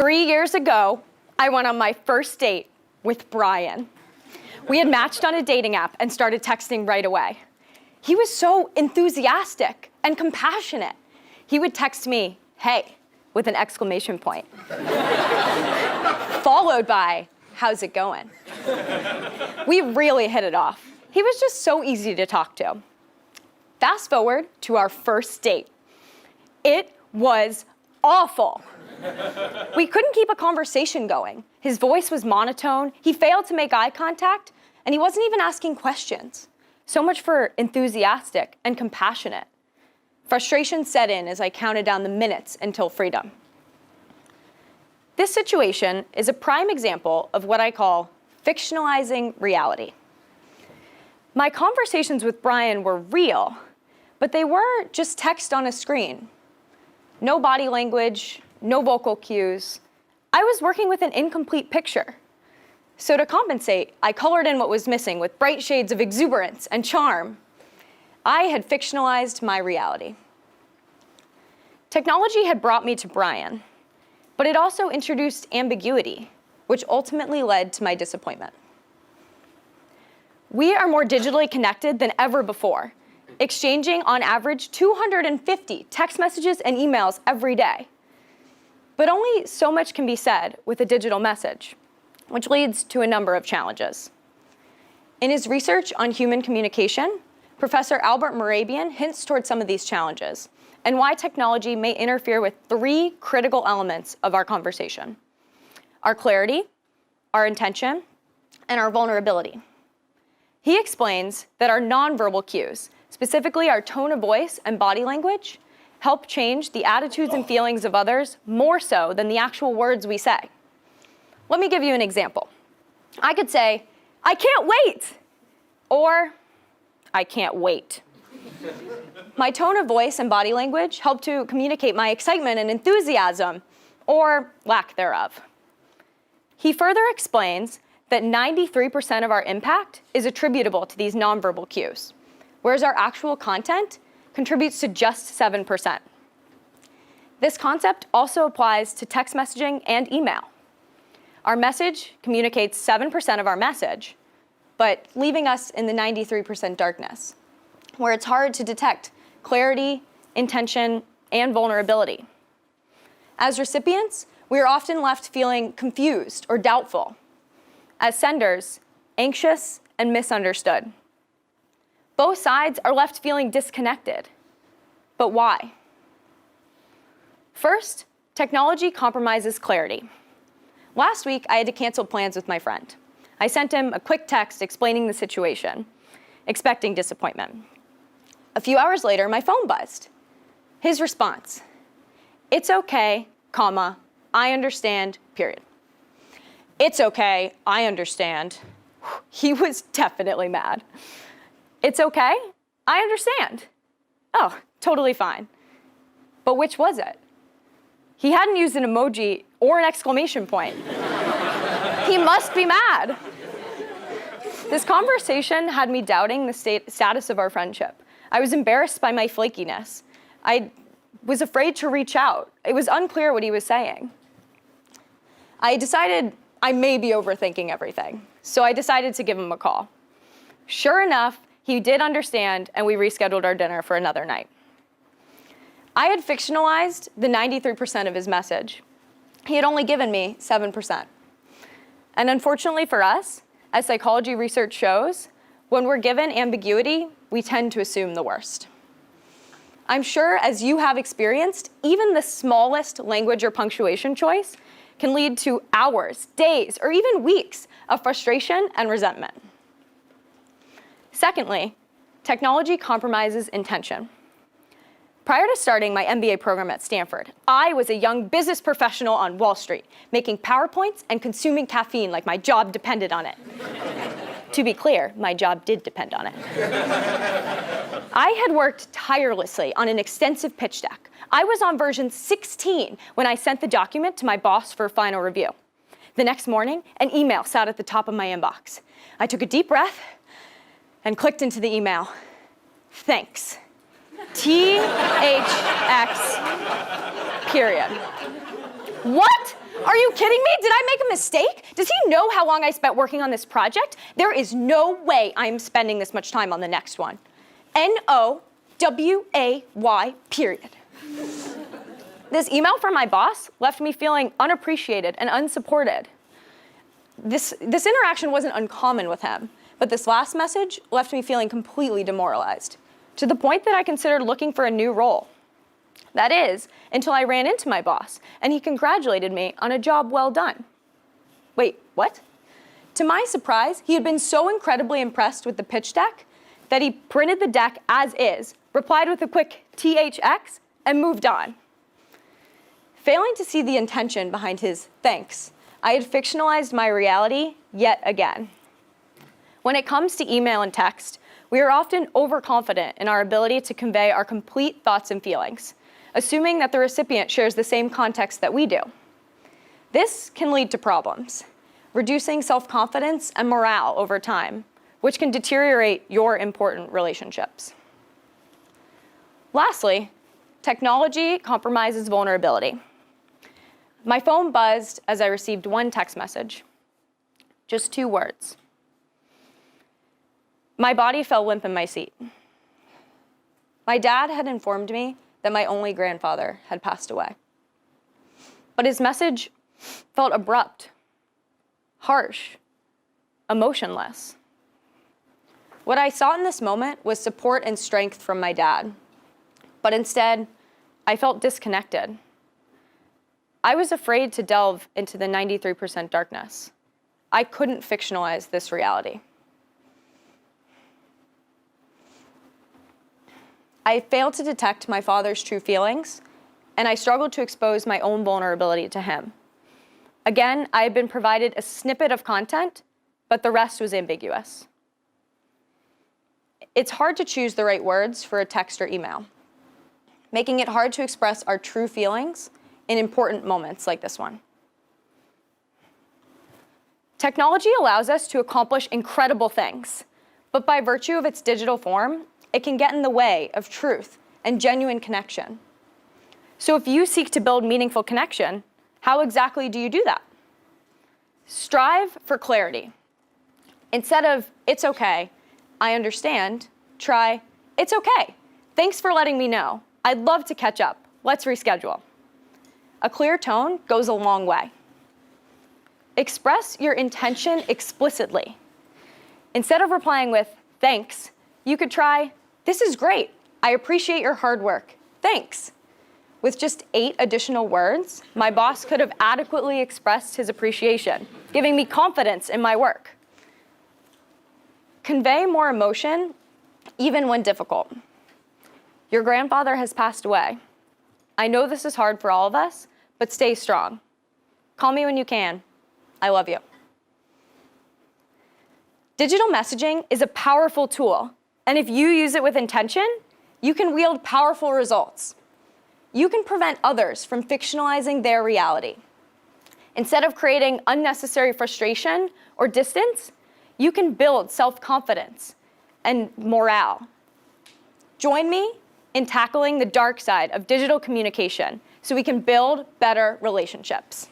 3 years ago, I went on my first date with Brian. We had matched on a dating app and started texting right away. He was so enthusiastic and compassionate. He would text me, "Hey," with an exclamation point, followed by, "How's it going?" We really hit it off. He was just so easy to talk to. Fast forward to our first date. It was awful. We couldn't keep a conversation going. His voice was monotone, he failed to make eye contact, and he wasn't even asking questions. So much for enthusiastic and compassionate. Frustration set in as I counted down the minutes until freedom. This situation is a prime example of what I call fictionalizing reality. My conversations with Brian were real, but they were just text on a screen. No body language, no vocal cues. I was working with an incomplete picture. So to compensate, I colored in what was missing with bright shades of exuberance and charm. I had fictionalized my reality. Technology had brought me to Brian, but it also introduced ambiguity, which ultimately led to my disappointment. We are more digitally connected than ever before, exchanging on average 250 text messages and emails every day. But only so much can be said with a digital message, which leads to a number of challenges. In his research on human communication, Professor Albert Mehrabian hints toward some of these challenges and why technology may interfere with 3 critical elements of our conversation: our clarity, our intention, and our vulnerability. He explains that our nonverbal cues, specifically our tone of voice and body language, help change the attitudes and feelings of others more so than the actual words we say. Let me give you an example. I could say, "I can't wait," or "I can't wait." My tone of voice and body language help to communicate my excitement and enthusiasm, or lack thereof. He further explains that 93% of our impact is attributable to these nonverbal cues, whereas our actual content contributes to just 7%. This concept also applies to text messaging and email. Our message communicates 7% of our message, but leaving us in the 93% darkness, where it's hard to detect clarity, intention, and vulnerability. As recipients, we are often left feeling confused or doubtful. As senders, anxious and misunderstood. Both sides are left feeling disconnected. But why? First, technology compromises clarity. Last week, I had to cancel plans with my friend. I sent him a quick text explaining the situation, expecting disappointment. A few hours later, my phone buzzed. His response: "It's okay, comma, I understand, period." "It's okay, I understand." He was definitely mad. "It's okay, I understand." Oh, totally fine. But which was it? He hadn't used an emoji or an exclamation point. He must be mad. This conversation had me doubting the status of our friendship. I was embarrassed by my flakiness. I was afraid to reach out. It was unclear what he was saying. I decided I may be overthinking everything, so I decided to give him a call. Sure enough, he did understand, and we rescheduled our dinner for another night. I had fictionalized the 93% of his message. He had only given me 7%. And unfortunately for us, as psychology research shows, when we're given ambiguity, we tend to assume the worst. I'm sure, as you have experienced, even the smallest language or punctuation choice can lead to hours, days, or even weeks of frustration and resentment. Secondly, technology compromises intention. Prior to starting my MBA program at Stanford, I was a young business professional on Wall Street, making PowerPoints and consuming caffeine like my job depended on it. To be clear, my job did depend on it. I had worked tirelessly on an extensive pitch deck. I was on version 16 when I sent the document to my boss for a final review. The next morning, an email sat at the top of my inbox. I took a deep breath and clicked into the email. "Thanks. THX, period." What? Are you kidding me? Did I make a mistake? Does he know how long I spent working on this project? There is no way I'm spending this much time on the next one. NOWAY, period. This email from my boss left me feeling unappreciated and unsupported. This interaction wasn't uncommon with him, but this last message left me feeling completely demoralized, to the point that I considered looking for a new role. That is, until I ran into my boss, and he congratulated me on a job well done. Wait, what? To my surprise, he had been so incredibly impressed with the pitch deck that he printed the deck as is, replied with a quick THX, and moved on. Failing to see the intention behind his thanks, I had fictionalized my reality yet again. When it comes to email and text, we are often overconfident in our ability to convey our complete thoughts and feelings, assuming that the recipient shares the same context that we do. This can lead to problems, reducing self-confidence and morale over time, which can deteriorate your important relationships. Lastly, technology compromises vulnerability. My phone buzzed as I received one text message, just 2 words. My body fell limp in my seat. My dad had informed me that my only grandfather had passed away. But his message felt abrupt, harsh, emotionless. What I sought in this moment was support and strength from my dad, but instead, I felt disconnected. I was afraid to delve into the 93% darkness. I couldn't fictionalize this reality. I failed to detect my father's true feelings, and I struggled to expose my own vulnerability to him. Again, I had been provided a snippet of content, but the rest was ambiguous. It's hard to choose the right words for a text or email, making it hard to express our true feelings in important moments like this one. Technology allows us to accomplish incredible things, but by virtue of its digital form, it can get in the way of truth and genuine connection. So if you seek to build meaningful connection, how exactly do you do that? Strive for clarity. Instead of, "It's okay, I understand," try, "It's okay, thanks for letting me know. I'd love to catch up. Let's reschedule." A clear tone goes a long way. Express your intention explicitly. Instead of replying with, "Thanks," you could try, "This is great. I appreciate your hard work. Thanks." With just 8 additional words, my boss could have adequately expressed his appreciation, giving me confidence in my work. Convey more emotion, even when difficult. Your grandfather has passed away. I know this is hard for all of us, but stay strong. Call me when you can. I love you. Digital messaging is a powerful tool, and if you use it with intention, you can wield powerful results. You can prevent others from fictionalizing their reality. Instead of creating unnecessary frustration or distance, you can build self-confidence and morale. Join me in tackling the dark side of digital communication so we can build better relationships.